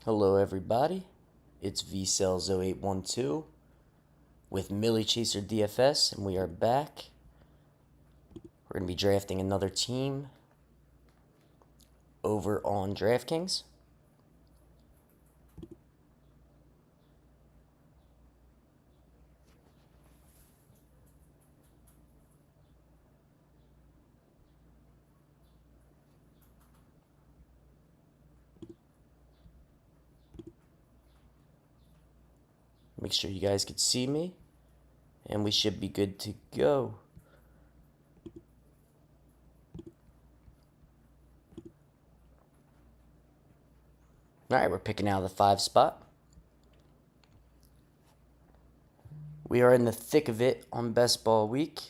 Hello, everybody. It's VCells0812 with Millie Chaser DFS, and we are back. We're going to be drafting another team over on DraftKings. Make sure you guys can see me, and we should be good to go. Alright, we're picking out of the 5 spot. We are in the thick of it on Best Ball Week.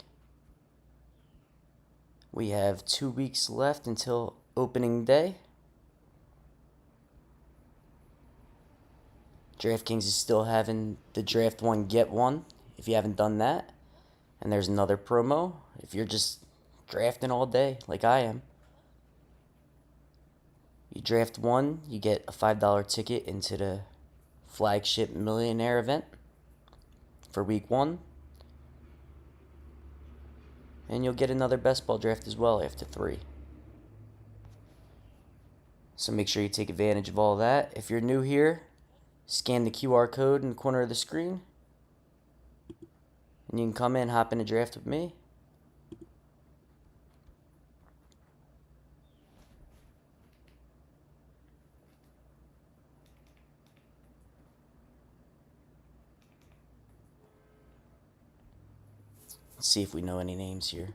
We have 2 weeks left until opening day. DraftKings is still having the draft one, get one, if you haven't done that. And there's another promo if you're just drafting all day like I am. You draft one, you get a $5 ticket into the flagship millionaire event for week 1. And you'll get another best ball draft as well after 3. So make sure you take advantage of all that. If you're new here, scan the QR code in the corner of the screen. And you can come in, hop in a draft with me. Let's see if we know any names here.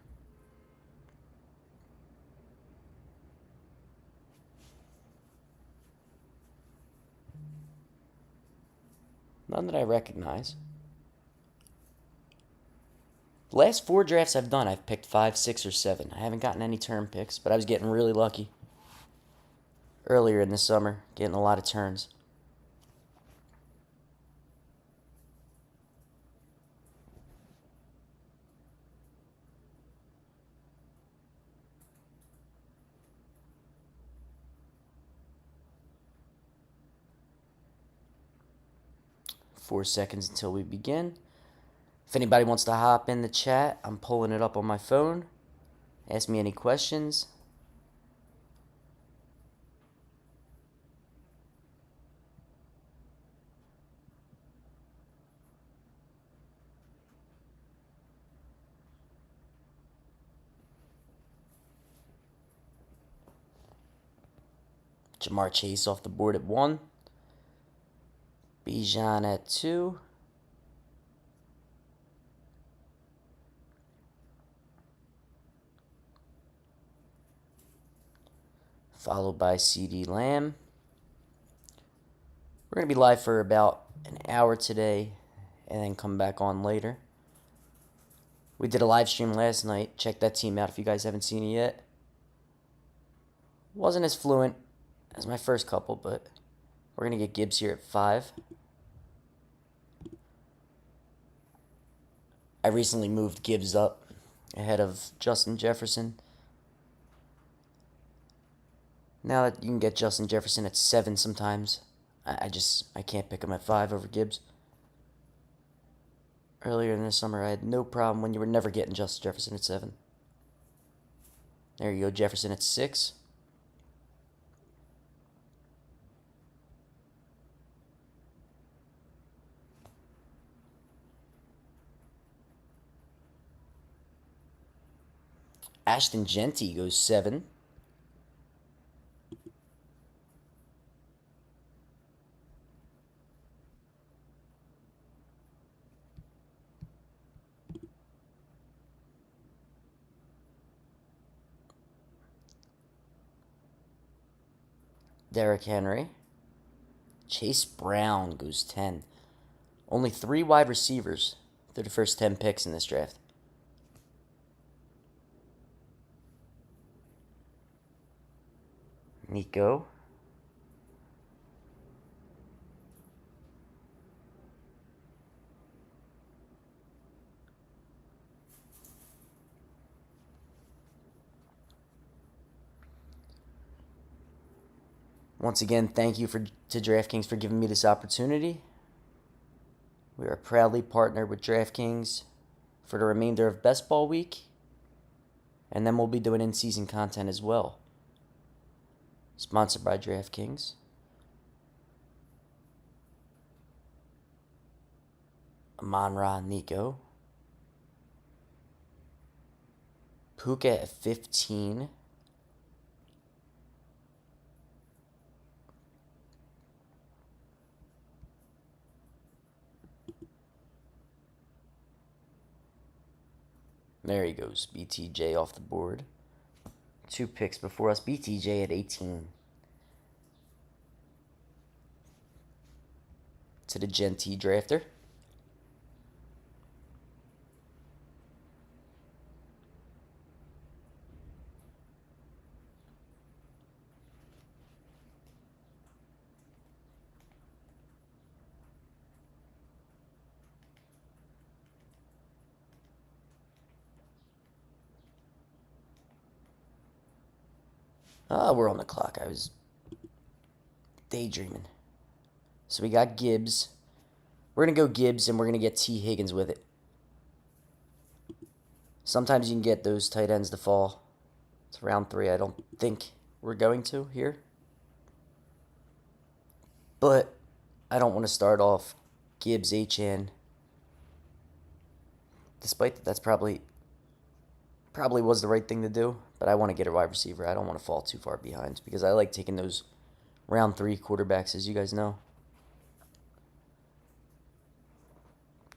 None that I recognize. The last 4 drafts I've done, I've picked 5, 6, or 7. I haven't gotten any turn picks, but I was getting really lucky earlier in the summer, getting a lot of turns. Four seconds until we begin. If anybody wants to hop in the chat, I'm pulling it up on my phone. Ask me any questions. Ja'Marr Chase off the board at 1. Bijan at 2. Followed by CeeDee Lamb. We're going to be live for about an hour today and then come back on later. We did a live stream last night. Check that team out if you guys haven't seen it yet. Wasn't as fluent as my first couple, but we're going to get Gibbs here at 5. I recently moved Gibbs up ahead of Justin Jefferson. Now that you can get Justin Jefferson at 7 sometimes, I can't pick him at 5 over Gibbs. Earlier in the summer, I had no problem when you were never getting Justin Jefferson at 7. There you go, Jefferson at 6. Ashton Jeanty goes 7. Derrick Henry. Chase Brown goes 10. Only 3 wide receivers through the first 10 picks in this draft. Nico. Once again, thank you to DraftKings for giving me this opportunity. We are proudly partnered with DraftKings for the remainder of Best Ball Week, and then we'll be doing in-season content as well. Sponsored by DraftKings. Amon-Ra Nico. Puka at 15. There he goes. BTJ off the board. 2 picks before us. BTJ at 18. To the Gen T drafter. We're on the clock. I was daydreaming. So we got Gibbs. We're going to go Gibbs, and we're going to get T. Higgins with it. Sometimes you can get those tight ends to fall. It's round 3. I don't think we're going to here. But I don't want to start off Gibbs, HN. Despite that's probably was the right thing to do. But I want to get a wide receiver. I don't want to fall too far behind because I like taking those round 3 quarterbacks, as you guys know.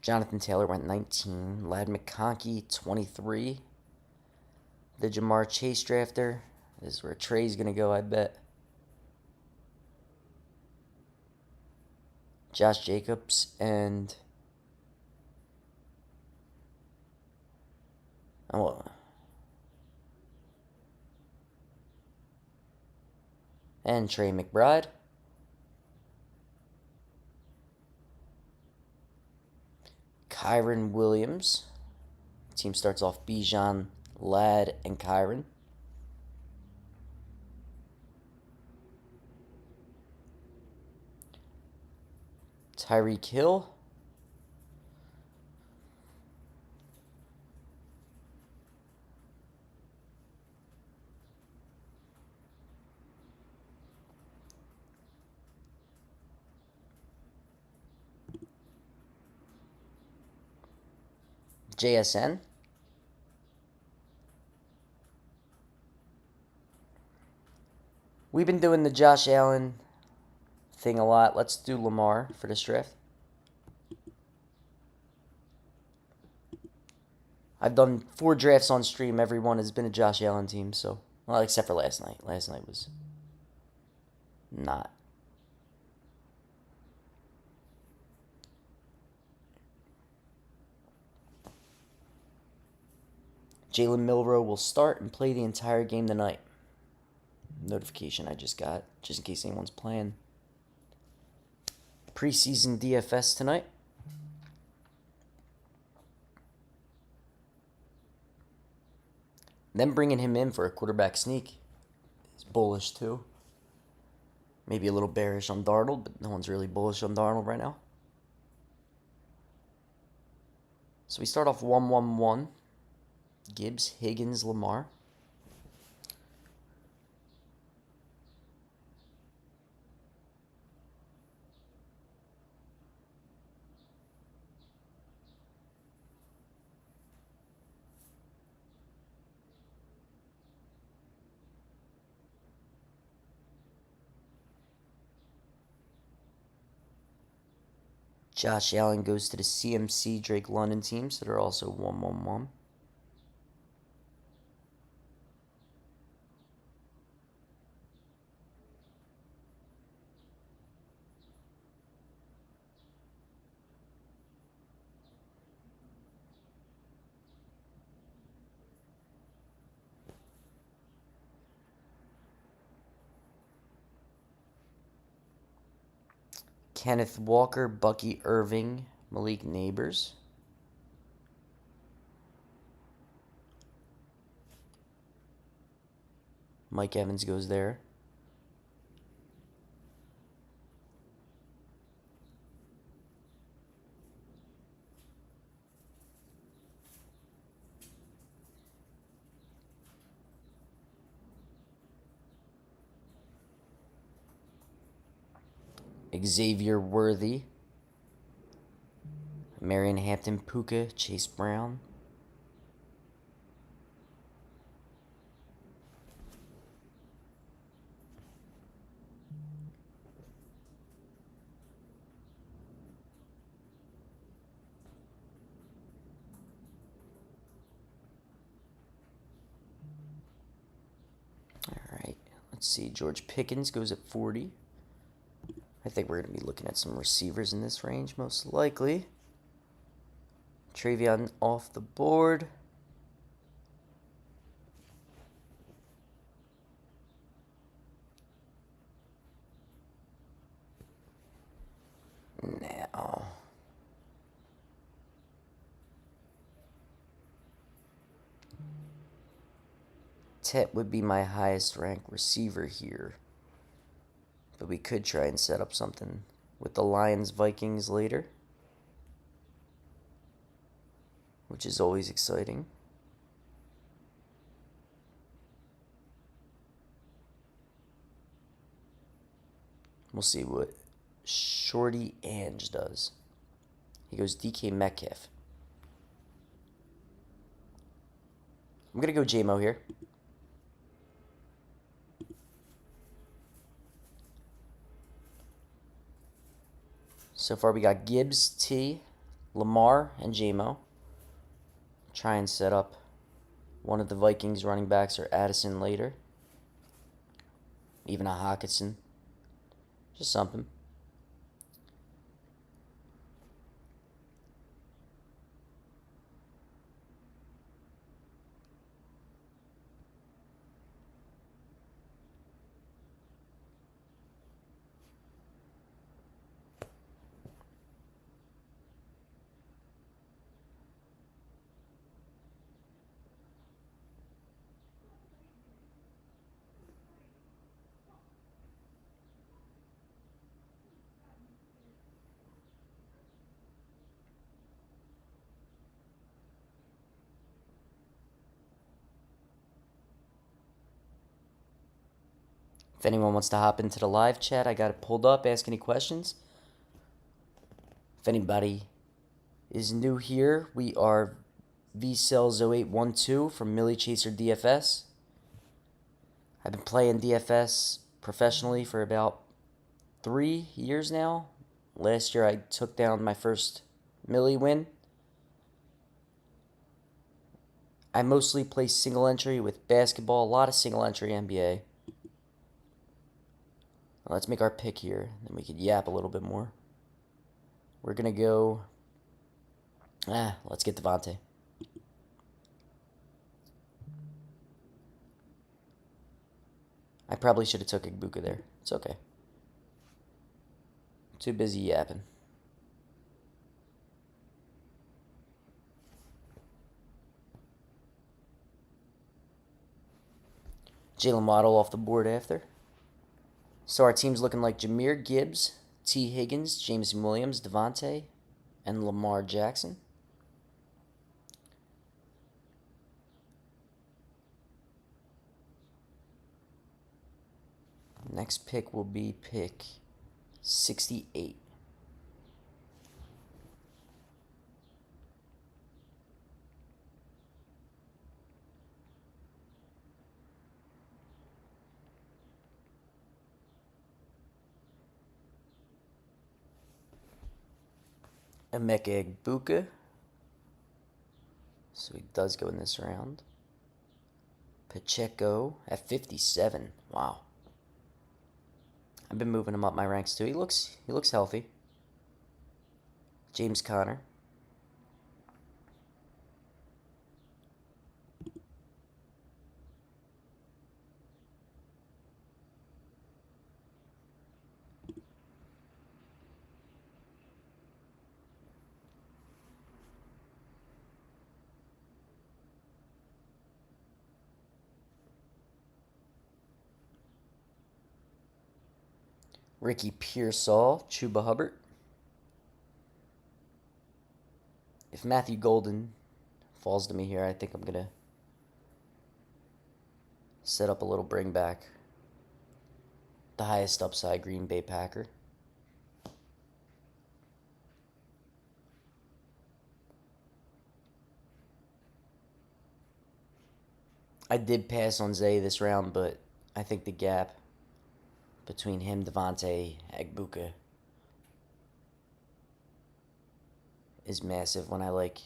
Jonathan Taylor went 19. Ladd McConkey, 23. The Jamar Chase drafter. This is where Trey's going to go, I bet. Josh Jacobs and... and Trey McBride. Kyren Williams. Team starts off Bijan, Ladd, and Kyren. Tyreek Hill. JSN. We've been doing the Josh Allen thing a lot. Let's do Lamar for this draft. I've done 4 drafts on stream. Every one has been a Josh Allen team. So, well, except for last night. Last night was not. Jalen Milroe will start and play the entire game tonight. Notification I just got, just in case anyone's playing. Preseason DFS tonight. Then bringing him in for a quarterback sneak is bullish too. Maybe a little bearish on Darnold, but no one's really bullish on Darnold right now. So we start off 1-1-1. Gibbs, Higgins, Lamar. Josh Allen goes to the CMC Drake London teams that are also 1-1-1. Kenneth Walker, Bucky Irving, Malik Neighbors. Mike Evans goes there. Xavier Worthy, Marion Hampton, Puka, Chase Brown. All right, let's see. George Pickens goes at 40. I think we're going to be looking at some receivers in this range, most likely. Travion off the board. Now, Tet would be my highest ranked receiver here. But we could try and set up something with the Lions-Vikings later, which is always exciting. We'll see what Shorty Ange does. He goes DK Metcalf. I'm going to go J-Mo here. So far we got Gibbs, T, Lamar, and J-Mo. Try and set up one of the Vikings running backs or Addison later. Even a Hockenson. Just something. If anyone wants to hop into the live chat, I got it pulled up. Ask any questions. If anybody is new here, we are VCells0812 from Millie Chaser DFS. I've been playing DFS professionally for about 3 years now. Last year I took down my first Millie win. I mostly play single entry with basketball, a lot of single entry NBA. Let's make our pick here, then we could yap a little bit more. We're going to go... let's get Devontae. I probably should have took Ibuka there. It's okay. Too busy yapping. Jalen Waddle off the board after. So our team's looking like Jahmyr Gibbs, T. Higgins, Jameson Williams, Devontae, and Lamar Jackson. Next pick will be pick 68. Emeka Egbuka. So he does go in this round. Pacheco at 57. Wow. I've been moving him up my ranks too. He looks healthy. James Conner. Ricky Pearsall, Chuba Hubbard. If Matthew Golden falls to me here, I think I'm going to set up a little bring back. The highest upside Green Bay Packer. I did pass on Zay this round, but I think the gap between him, Devontae, Agbuka is massive when I like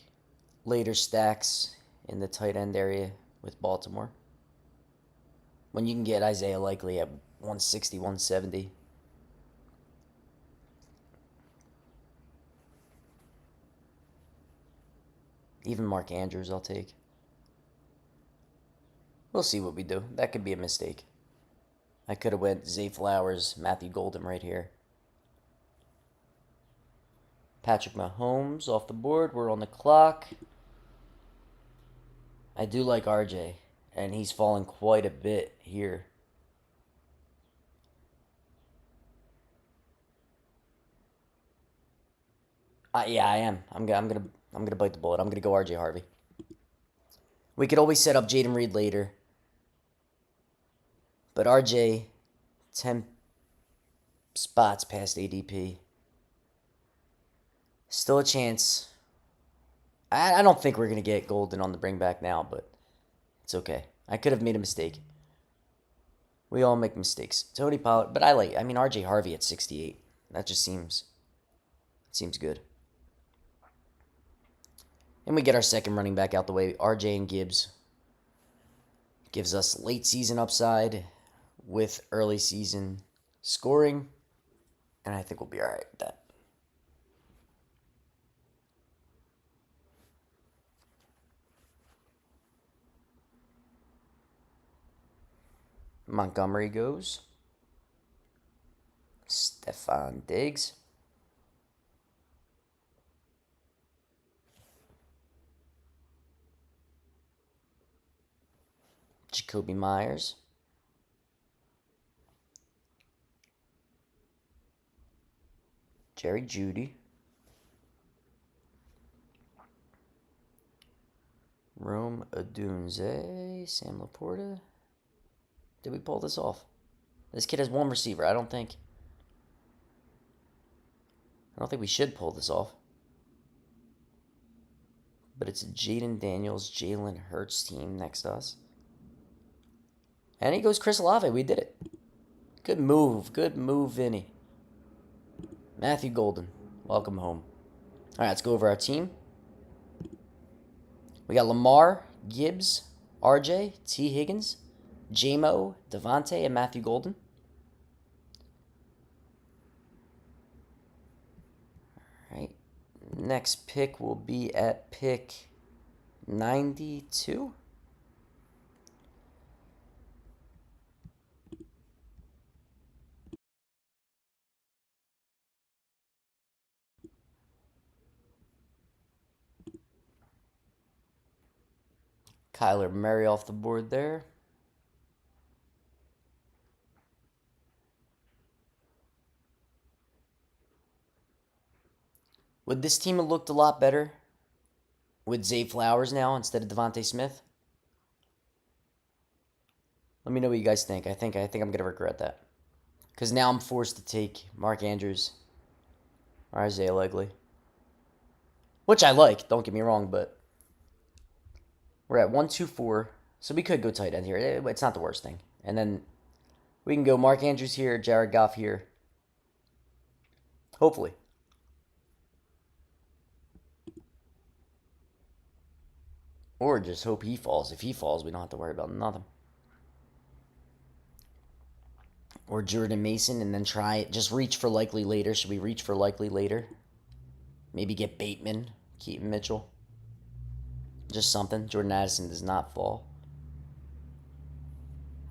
later stacks in the tight end area with Baltimore. When you can get Isaiah Likely at 160, 170. Even Mark Andrews I'll take. We'll see what we do. That could be a mistake. I could have went Zay Flowers, Matthew Golden right here. Patrick Mahomes off the board. We're on the clock. I do like RJ, and he's fallen quite a bit here. Yeah, I am. I'm gonna bite the bullet. I'm gonna go RJ Harvey. We could always set up Jaden Reed later, but RJ, 10 spots past ADP. Still a chance. I don't think we're gonna get Golden on the bring back now, but it's okay. I could have made a mistake. We all make mistakes. Tony Pollard, but I mean RJ Harvey at 68. That just seems good. And we get our second running back out the way. RJ and Gibbs gives us late season upside with early season scoring. And I think we'll be all right with that. Montgomery goes. Stefon Diggs. Jacoby Myers. Jerry Jeudy. Rome Odunze. Sam Laporta. Did we pull this off? This kid has one receiver. I don't think we should pull this off. But it's a Jaden Daniels, Jalen Hurts team next to us. And he goes Chris Olave. We did it. Good move. Good move, Vinny. Matthew Golden. Welcome home. All right, let's go over our team. We got Lamar, Gibbs, RJ, T. Higgins, J-Mo, Devontae, and Matthew Golden. All right. Next pick will be at pick 92. Kyler Murray off the board there. Would this team have looked a lot better with Zay Flowers now instead of Devontae Smith? Let me know what you guys think. I think I'm going to regret that. Because now I'm forced to take Mark Andrews or Isaiah Likely. Which I like, don't get me wrong, but we're at 1-2-4. So we could go tight end here. It's not the worst thing. And then we can go Mark Andrews here, Jared Goff here. Hopefully. Or just hope he falls. If he falls, we don't have to worry about nothing. Or Jordan Mason and then try it. Just reach for Likely later. Should we reach for Likely later? Maybe get Bateman, Keaton Mitchell. Just something. Jordan Addison does not fall.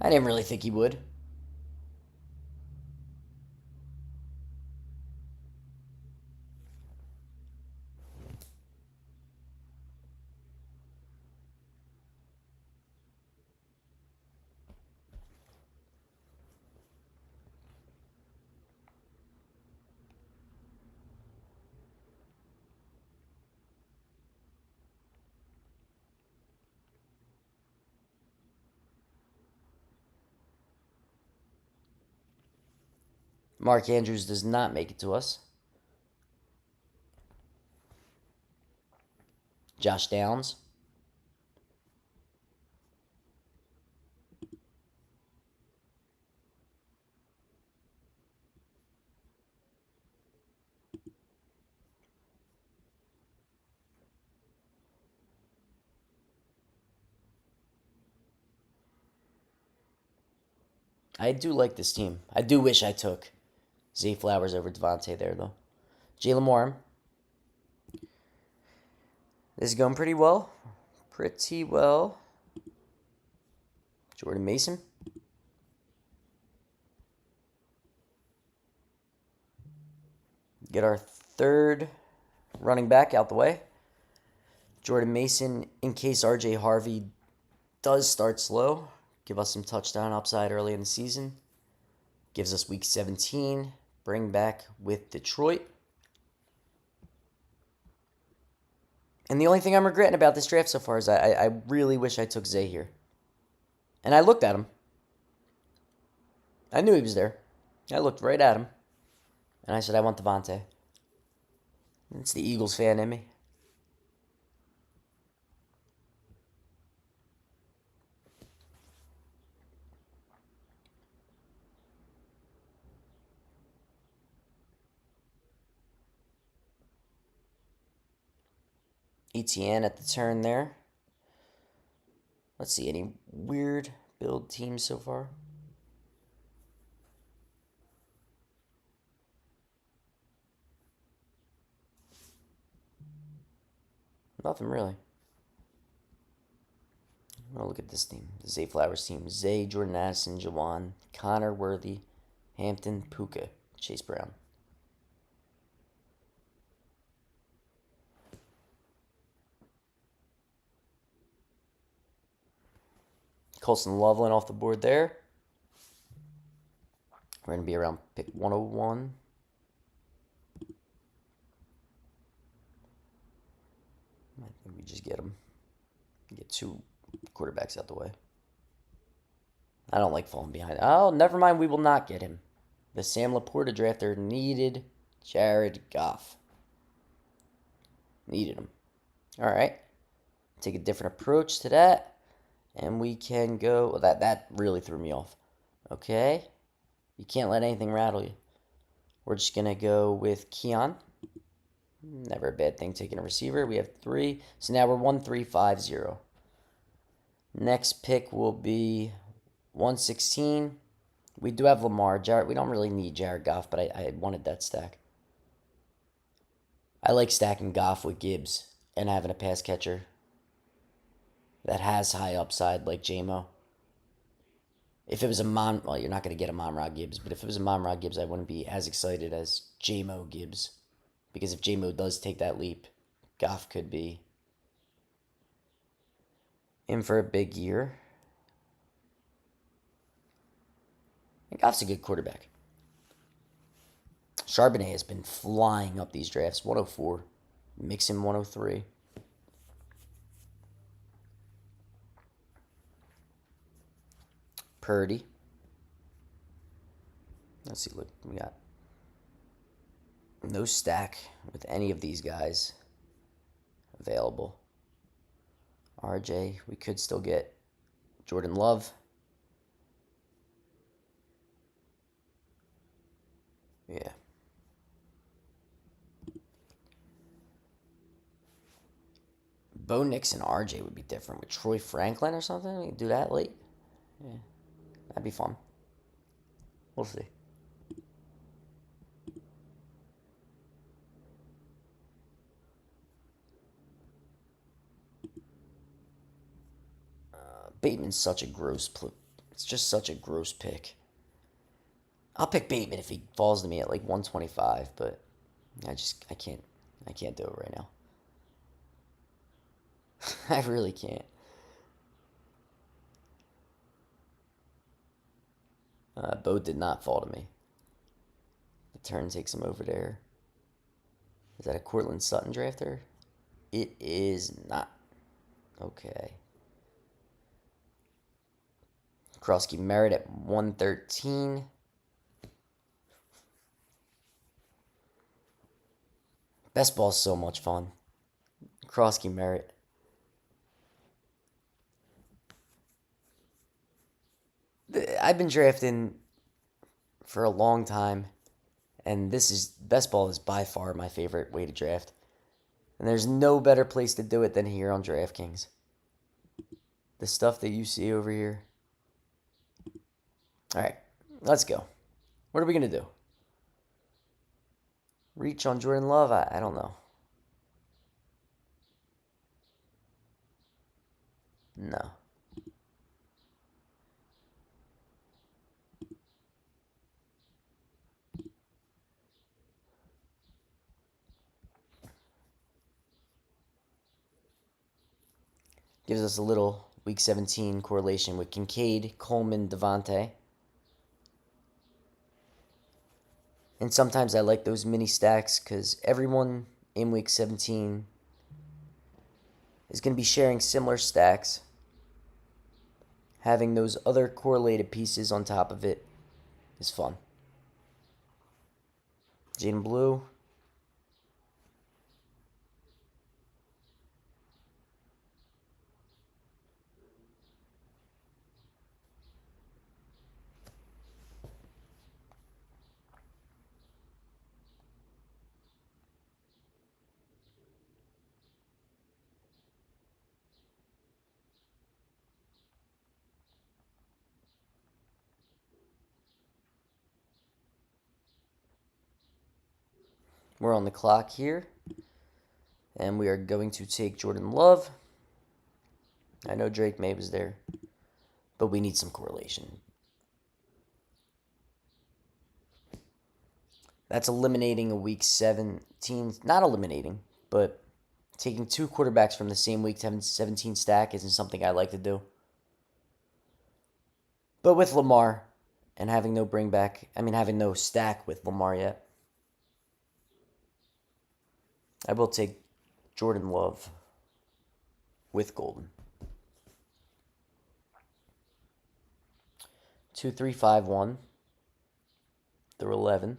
I didn't really think he would. Mark Andrews does not make it to us. Josh Downs. I do like this team. I do wish I took Zay Flowers over Devontae there, though. Jalen Warren. This is going pretty well. Pretty well. Jordan Mason. Get our third running back out the way. Jordan Mason, in case RJ Harvey does start slow, give us some touchdown upside early in the season. Gives us week 17. Bring back with Detroit. And the only thing I'm regretting about this draft so far is I really wish I took Zay here. And I looked at him. I knew he was there. I looked right at him. And I said, I want Devontae. It's the Eagles fan in me. ETN at the turn there. Let's see, any weird build teams so far? Nothing really. Oh, look at this team. The Zay Flowers team. Zay, Jordan Addison, Jawan, Connor Worthy, Hampton, Puka, Chase Brown. Colson Loveland off the board there. We're going to be around pick 101. I think we just get him. Get two quarterbacks out the way. I don't like falling behind. Oh, never mind. We will not get him. The Sam Laporta drafter needed Jared Goff. Needed him. All right. Take a different approach to that. And we can go. Well, that really threw me off. Okay. You can't let anything rattle you. We're just going to go with Keon. Never a bad thing taking a receiver. We have 3. So now we're 1-3-5-0. Next pick will be 116. We do have Lamar. Jared, we don't really need Jared Goff, but I wanted that stack. I like stacking Goff with Gibbs and having a pass catcher that has high upside like JMO. If it was well, you're not going to get a Monra Gibbs, but if it was a Monra Gibbs, I wouldn't be as excited as JMO Gibbs. Because if JMO does take that leap, Goff could be in for a big year. And Goff's a good quarterback. Charbonnet has been flying up these drafts. 104. Mixon 103. Purdy. Let's see, look, we got no stack with any of these guys available. RJ, we could still get Jordan Love. Yeah. Bo Nix and RJ would be different with Troy Franklin or something. We can do that late. Yeah. That'd be fun. We'll see. Bateman's such a gross. It's just such a gross pick. I'll pick Bateman if he falls to me at like 125, but I can't do it right now. I really can't. Bo did not fall to me. The turn takes him over there. Is that a Cortland Sutton drafter? It is not. Okay. Krosky Merritt at 113. Best ball is so much fun. Krosky Merritt. I've been drafting for a long time, and best ball is by far my favorite way to draft. And there's no better place to do it than here on DraftKings. The stuff that you see over here. All right. Let's go. What are we going to do? Reach on Jordan Love? I don't know. No. Gives us a little Week 17 correlation with Kincaid, Coleman, Devontae. And sometimes I like those mini stacks because everyone in Week 17 is going to be sharing similar stacks. Having those other correlated pieces on top of it is fun. Jaden Blue. We're on the clock here. And we are going to take Jordan Love. I know Drake May was there, but we need some correlation. That's eliminating a Week 17. Not eliminating, but taking two quarterbacks from the same Week 17 stack isn't something I like to do. But with Lamar and having having no stack with Lamar yet, I will take Jordan Love with Golden. 2, 3, 5, 1 through 11.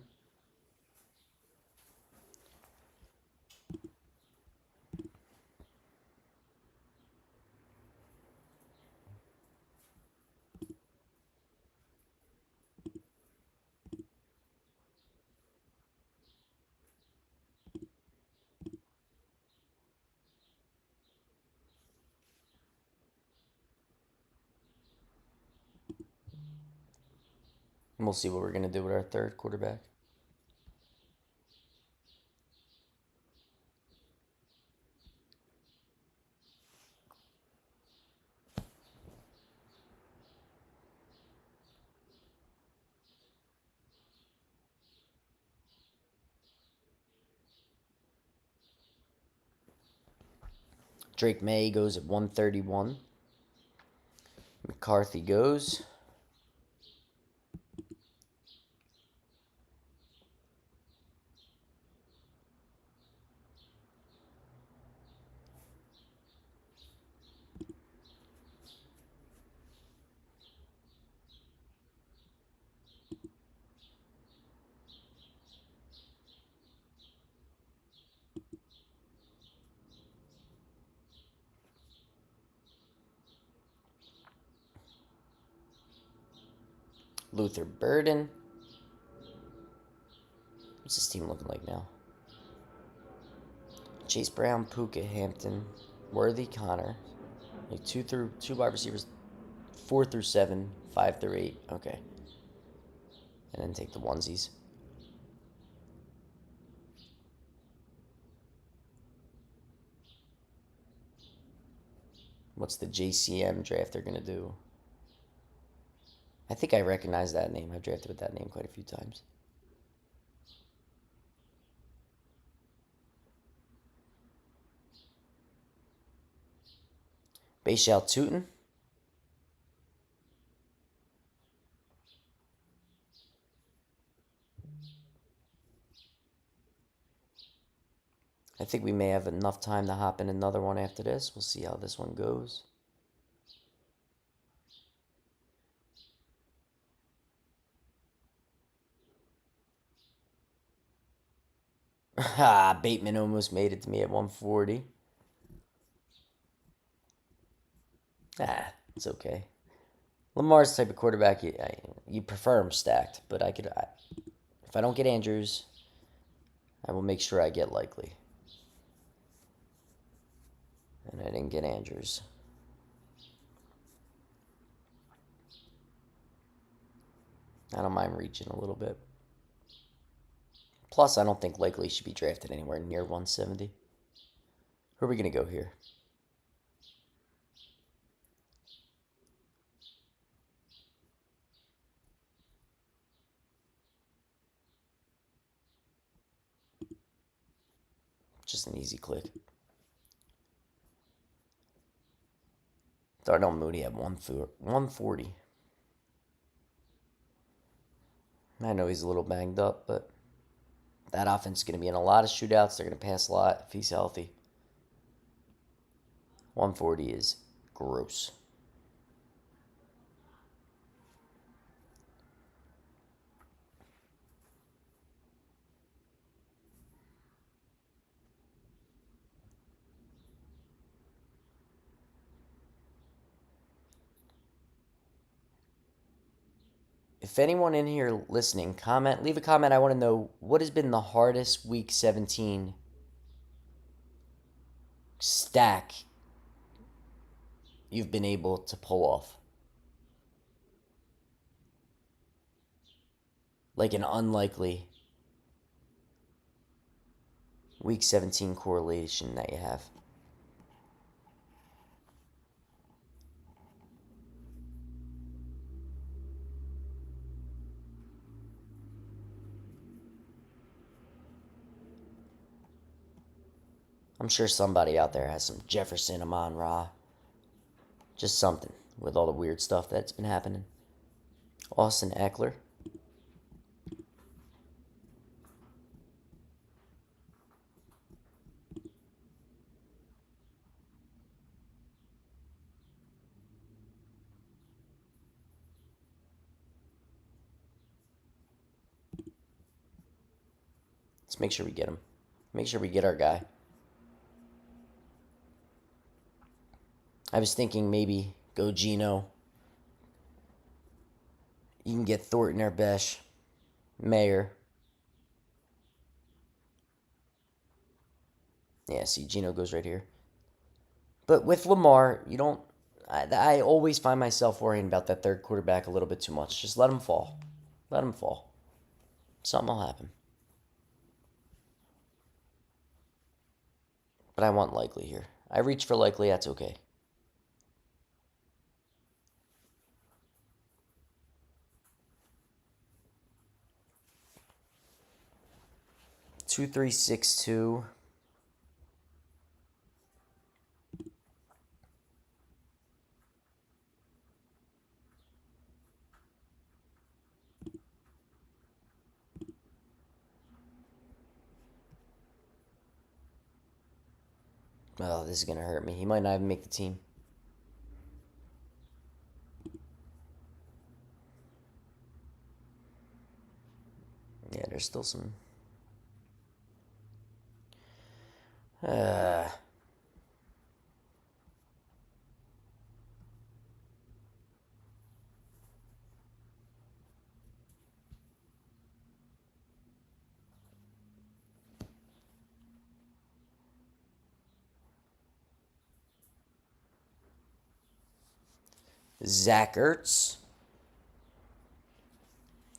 And we'll see what we're going to do with our third quarterback. Drake May goes at 131. McCarthy goes. Luther Burden. What's this team looking like now? Chase Brown, Puka, Hampton, Worthy, Connor. Like two wide receivers, 4 through 7, 5 through 8. Okay. And then take the onesies. What's the JCM draft they're going to do? I think I recognize that name. I've drafted with that name quite a few times. Bashal Tootin. I think we may have enough time to hop in another one after this. We'll see how this one goes. Bateman almost made it to me at 140. It's okay. Lamar's the type of quarterback you prefer him stacked, but if I don't get Andrews, I will make sure I get Likely. And I didn't get Andrews. I don't mind reaching a little bit. Plus, I don't think Likely should be drafted anywhere near 170. Who are we going to go here? Just an easy click. Darnell Mooney at 140. I know he's a little banged up, but that offense is going to be in a lot of shootouts. They're going to pass a lot if he's healthy. 140 is gross. If anyone in here listening, leave a comment. I want to know what has been the hardest week 17 stack you've been able to pull off. Like an unlikely week 17 correlation that you have. I'm sure somebody out there has some Jefferson, Amon-Ra. Just something with all the weird stuff that's been happening. Austin Eckler. Let's make sure we get him. Make sure we get our guy. I was thinking maybe go Geno. You can get Thornton or Besh. Mayer. Yeah, see, Geno goes right here. But with Lamar, you don't... I always find myself worrying about that third quarterback a little bit too much. Just let him fall. Let him fall. Something will happen. But I want Likely here. I reach for Likely, that's okay. Two, 3, 6, 2. Oh, this is going to hurt me. He might not even make the team. Yeah, there's still some... Zach Ertz.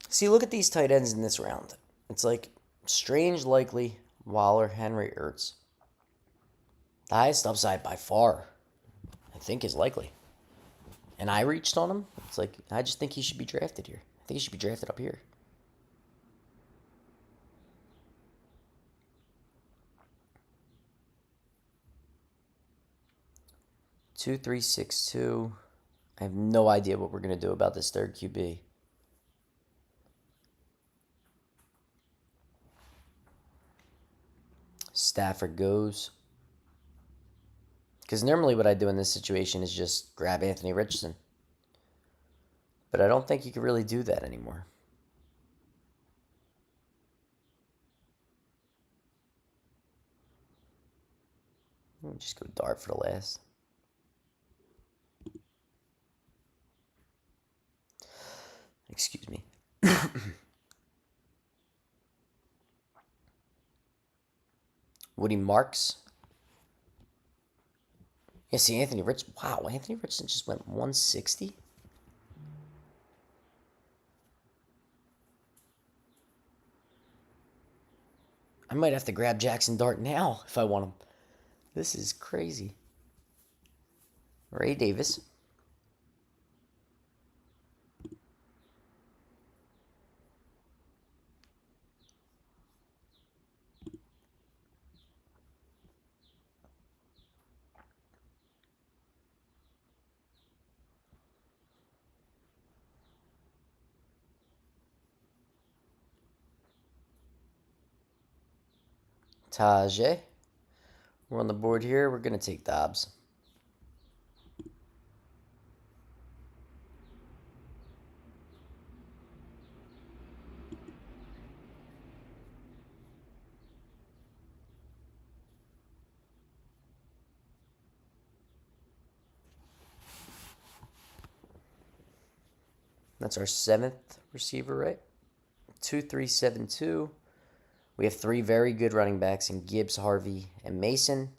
See, look at these tight ends in this round. It's like Strange, Likely, Waller, Henry, Ertz. The highest upside by far, I think, is Likely. And I reached on him. It's like, I just think he should be drafted here. I think he should be drafted up here. Two, 3, 6, 2. I have no idea what we're going to do about this third QB. Stafford goes. Because normally what I do in this situation is just grab Anthony Richardson. But I don't think you can really do that anymore. Let me just go dart for the last. Excuse me. Woody Marks. Yeah, see, Anthony Richardson. Wow, Anthony Richardson just went 160. might have to grab Jackson Dart now if I want him. This is crazy. Ray Davis. Tajay. We're on the board here. We're going to take Dobbs. That's our 7th receiver, right? 2-3-7-2. We have 3 very good running backs in Gibbs, Harvey, and Mason.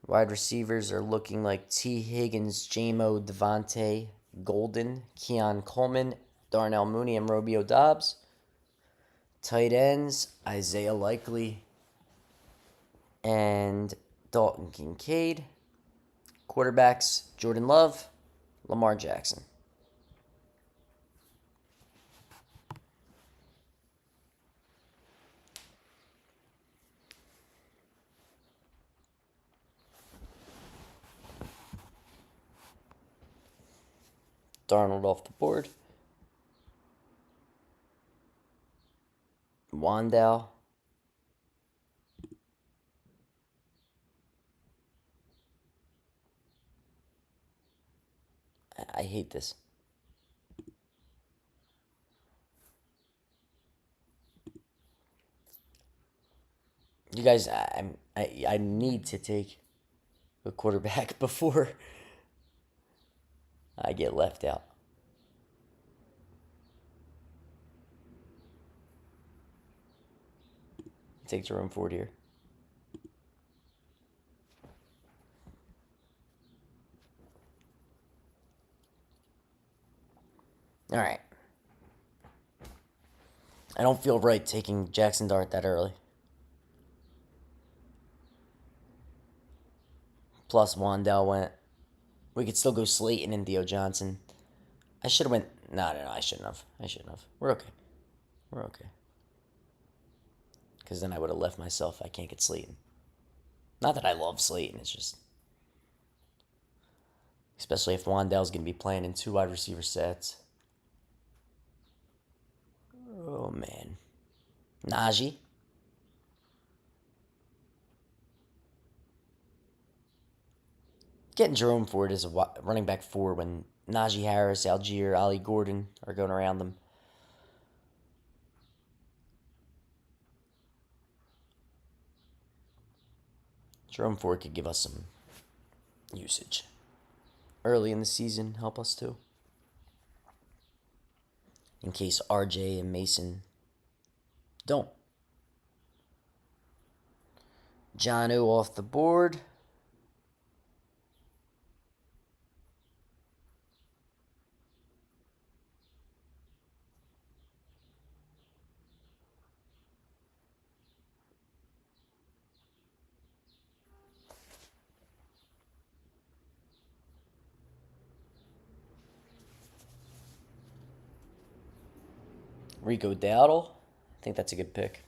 Wide receivers are looking like T. Higgins, J-Mo, Devontae, Golden, Keon Coleman, Darnell Mooney, and Romeo Dobbs. Tight ends, Isaiah Likely and Dalton Kincaid. Quarterbacks, Jordan Love, Lamar Jackson. Darnold off the board. Wandow. I hate this. You guys, I need to take a quarterback before I get left out. Take Jerome Ford here. All right. I don't feel right taking Jackson Dart that early. Plus Wandell went. We could still go Slayton and Theo Johnson. I should have went. No, I shouldn't have. We're okay. Because then I would have left myself. I can't get Slayton. Not that I love Slayton. It's just. Especially if Wandell's going to be playing in 2 wide receiver sets. Oh, man. Najee. Getting Jerome Ford as a running back 4 when Najee Harris, Algier, Ollie Gordon are going around them. Jerome Ford could give us some usage early in the season, help us too. In case RJ and Mason don't. Jonnu off the board. Rico Dowdle. I think that's a good pick.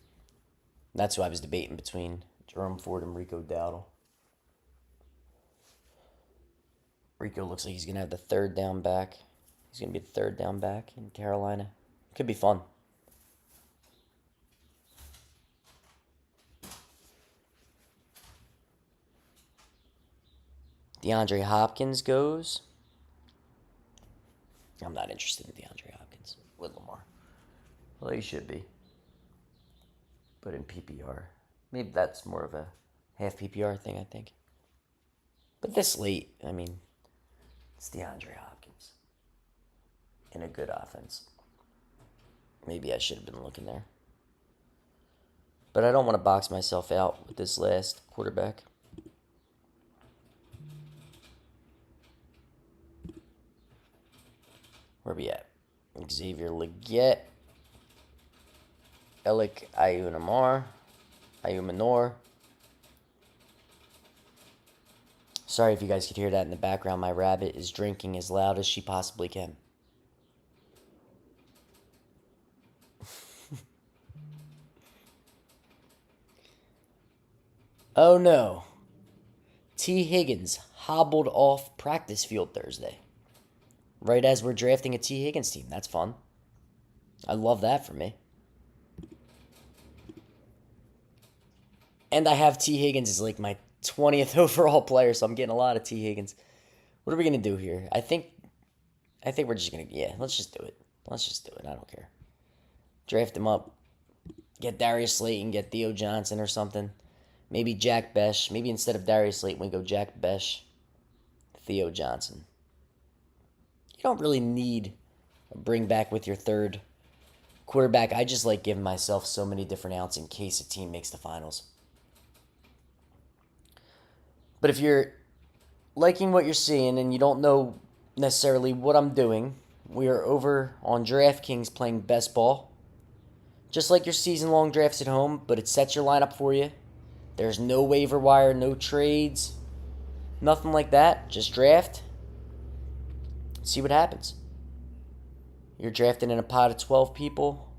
That's who I was debating between Jerome Ford and Rico Dowdle. Rico looks like he's going to have the 3rd down back. He's going to be the 3rd down back in Carolina. Could be fun. DeAndre Hopkins goes. I'm not interested in DeAndre Hopkins with Lamar. Well, he should be. But in PPR. Maybe that's more of a half PPR thing, I think. But this late, I mean, it's DeAndre Hopkins. In a good offense. Maybe I should have been looking there. But I don't want to box myself out with this last quarterback. Where we at? Xavier Legette. Alec Ayunamar. Ayumanor. Sorry if you guys could hear that in the background. My rabbit is drinking as loud as she possibly can. Oh no. T. Higgins hobbled off practice field Thursday. Right as we're drafting a T. Higgins team. That's fun. I love that for me. And I have T. Higgins as like my 20th overall player, so I'm getting a lot of T. Higgins. What are we gonna do here? I think we're just gonna let's just do it. Let's just do it. I don't care. Draft him up. Get Darius Slayton, get Theo Johnson or something. Maybe Jack Besh. Maybe instead of Darius Slayton, we go Jack Besh, Theo Johnson. You don't really need a bring back with your third quarterback. I just like giving myself so many different outs in case a team makes the finals. But if you're liking what you're seeing and you don't know necessarily what I'm doing, we are over on DraftKings playing best ball. Just like your season-long drafts at home, but it sets your lineup for you. There's no waiver wire, no trades, nothing like that. Just draft. See what happens. You're drafting in a pot of 12 people.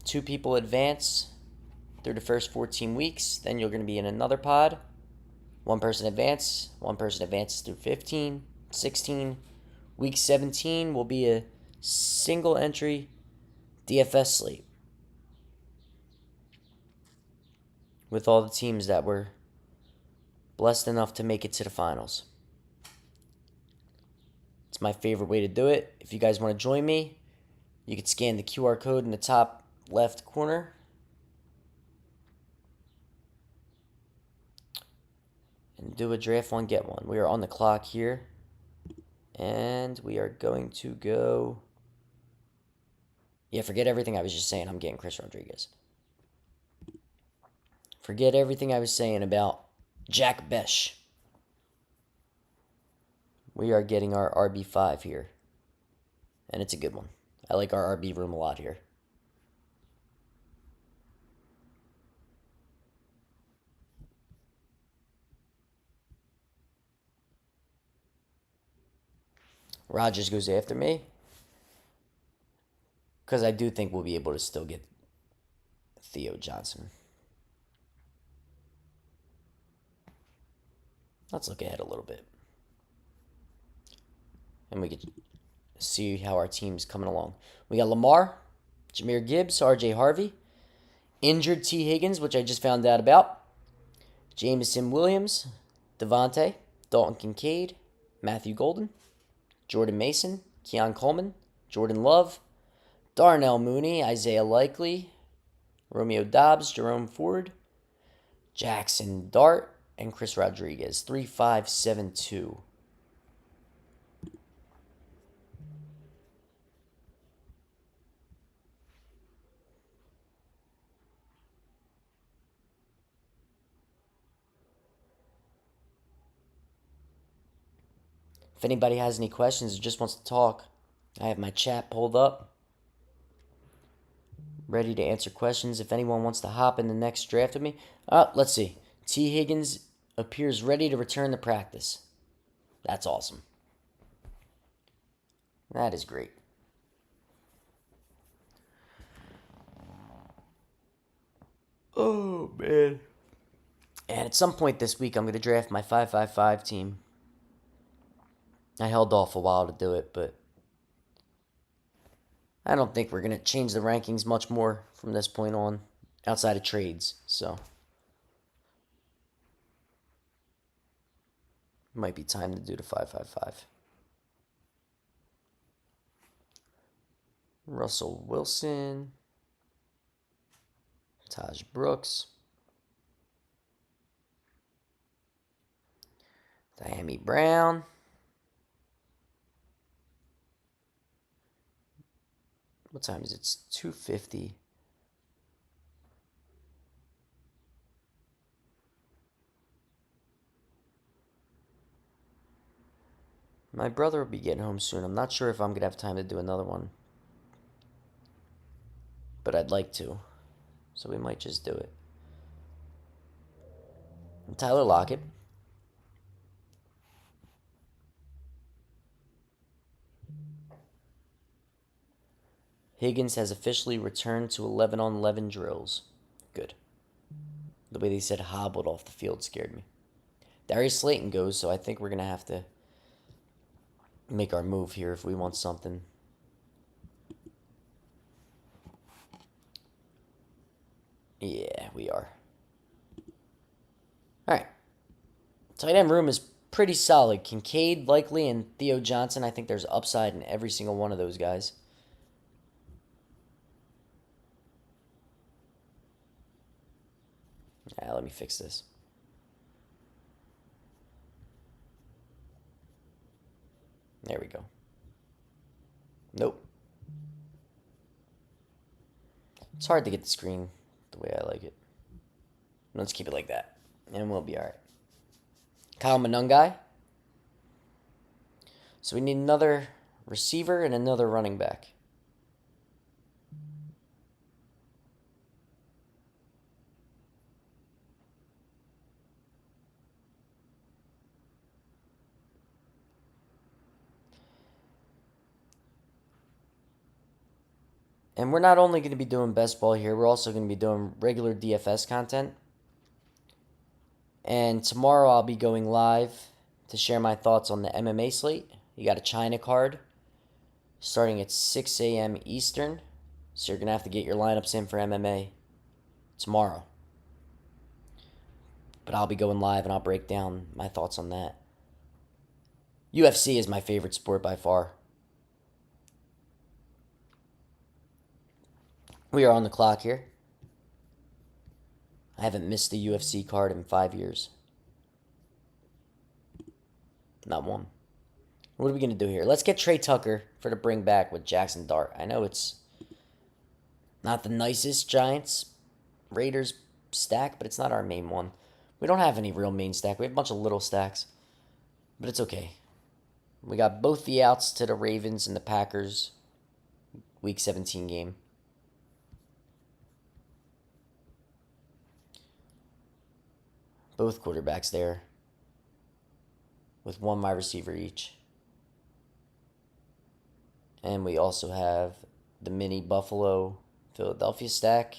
2 people advance through the first 14 weeks. Then you're going to be in another pod. 1 person advance. 1 person advances through 15, 16. Week 17 will be a single entry DFS slate with all the teams that were blessed enough to make it to the finals. It's my favorite way to do it. If you guys want to join me, you can scan the QR code in the top left corner. And do a draft one, get one. We are on the clock here. And we are going to go... Yeah, forget everything I was just saying. I'm getting Chris Rodriguez. Forget everything I was saying about Jack Besh. We are getting our RB5 here. And it's a good one. I like our RB room a lot here. Rodgers goes after me. Because I do think we'll be able to still get Theo Johnson. Let's look ahead a little bit. And we can see how our team's coming along. We got Lamar, Jahmyr Gibbs, RJ Harvey, injured T. Higgins, which I just found out about, Jameson Williams, Devontae, Dalton Kincaid, Matthew Golden, Jordan Mason, Keon Coleman, Jordan Love, Darnell Mooney, Isaiah Likely, Romeo Doubs, Jerome Ford, Jackson Dart, and Chris Rodriguez. 3-5-7-2. If anybody has any questions or just wants to talk, I have my chat pulled up, ready to answer questions. If anyone wants to hop in the next draft with me, let's see. T. Higgins appears ready to return to practice. That's awesome. That is great. Oh, man. And at some point this week, I'm going to draft my 5-5-5 team. I held off a while to do it, but I don't think we're going to change the rankings much more from this point on, outside of trades, so might be time to do the 5-5-5. Russell Wilson, Taj Brooks, Diami Brown, what time is it? It's 2:50. My brother will be getting home soon. I'm not sure if I'm going to have time to do another one. But I'd like to. So we might just do it. Tyler Lockett. Higgins has officially returned to 11 on 11 drills. Good. The way they said hobbled off the field scared me. Darius Slayton goes, so I think we're going to have to make our move here if we want something. Yeah, we are. All right. Tight end room is pretty solid. Kincaid, Likely, and Theo Johnson. I think there's upside in every single one of those guys. Let me fix this. There we go. Nope. It's hard to get the screen the way I like it. Let's keep it like that, and we'll be all right. Kyle Monungai. So we need another receiver and another running back. And we're not only going to be doing best ball here, we're also going to be doing regular DFS content. And tomorrow I'll be going live to share my thoughts on the MMA slate. You got a China card starting at 6 a.m. Eastern. So you're going to have to get your lineups in for MMA tomorrow. But I'll be going live and I'll break down my thoughts on that. UFC is my favorite sport by far. We are on the clock here. I haven't missed a UFC card in 5 years. Not one. What are we going to do here? Let's get Trey Tucker for the bring back with Jackson Dart. I know it's not the nicest Giants Raiders stack, but it's not our main one. We don't have any real main stack. We have a bunch of little stacks, but it's okay. We got both the outs to the Ravens and the Packers Week 17 game. Both quarterbacks there with one wide receiver each. And we also have the mini Buffalo Philadelphia stack.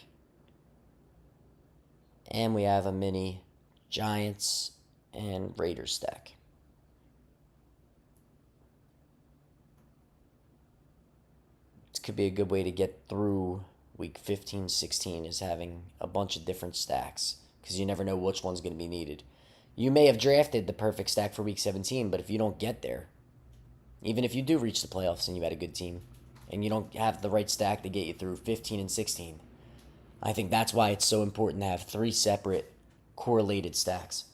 And we have a mini Giants and Raiders stack. This could be a good way to get through week 15, 16 is having a bunch of different stacks because you never know which one's going to be needed. You may have drafted the perfect stack for week 17, but if you don't get there, even if you do reach the playoffs and you had a good team and you don't have the right stack to get you through 15 and 16, I think that's why it's so important to have 3 separate correlated stacks.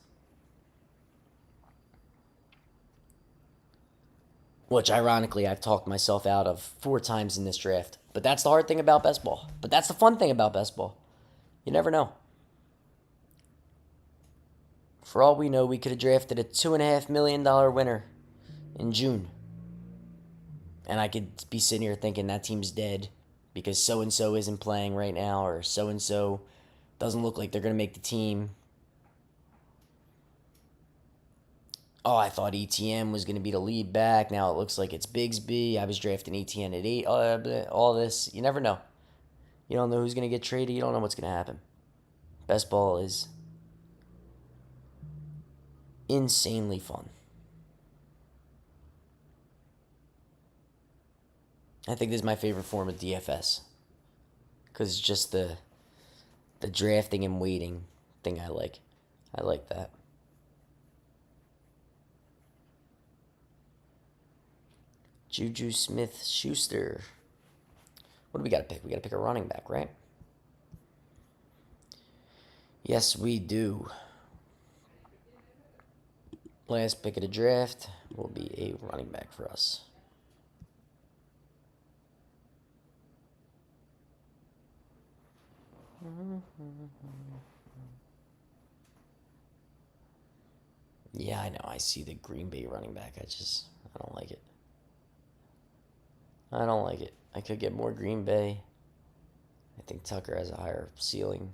Which, ironically, I've talked myself out of 4 times in this draft. But that's the hard thing about best ball. But that's the fun thing about best ball. You never know. For all we know, we could have drafted a $2.5 million winner in June. And I could be sitting here thinking that team's dead because so-and-so isn't playing right now, or so-and-so doesn't look like they're going to make the team. Oh, I thought ETN was going to be the lead back. Now it looks like it's Bigsby. I was drafting ETN at 8. All this. You never know. You don't know who's going to get traded. You don't know what's going to happen. Best ball is insanely fun. I think this is my favorite form of DFS. Because it's just the drafting and waiting thing I like. I like that. Juju Smith-Schuster. What do we got to pick? We got to pick a running back, right? Yes, we do. Last pick of the draft will be a running back for us. Yeah, I know. I see the Green Bay running back. I don't like it. I don't like it. I could get more Green Bay. I think Tucker has a higher ceiling.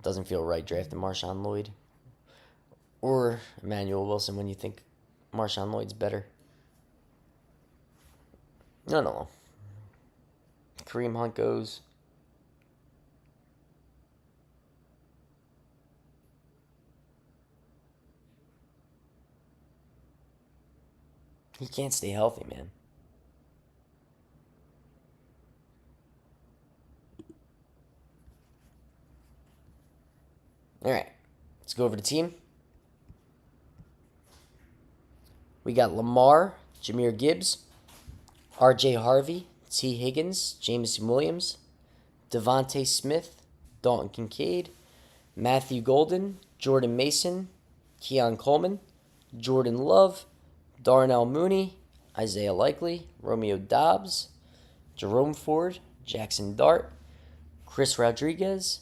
Doesn't feel right drafting Marshawn Lloyd or Emmanuel Wilson when you think Marshawn Lloyd's better. No. Kareem Hunt goes. He can't stay healthy, man. All right, let's go over the team. We got Lamar, Jahmyr Gibbs, R.J. Harvey, T. Higgins, Jameson Williams, Devontae Smith, Dalton Kincaid, Matthew Golden, Jordan Mason, Keon Coleman, Jordan Love, Darnell Mooney, Isaiah Likely, Romeo Doubs, Jerome Ford, Jackson Dart, Chris Rodriguez,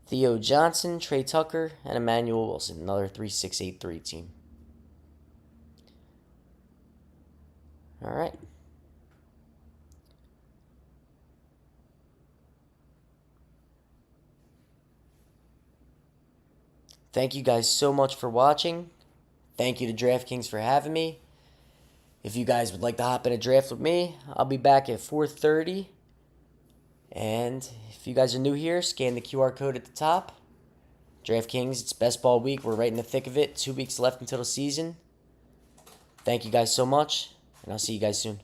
Theo Johnson, Trey Tucker, and Emmanuel Wilson. Another 3-6-8-3 team. All right. Thank you guys so much for watching. Thank you to DraftKings for having me. If you guys would like to hop in a draft with me, I'll be back at 4:30. And if you guys are new here, scan the QR code at the top. DraftKings, it's best ball week. We're right in the thick of it. 2 weeks left until the season. Thank you guys so much, and I'll see you guys soon.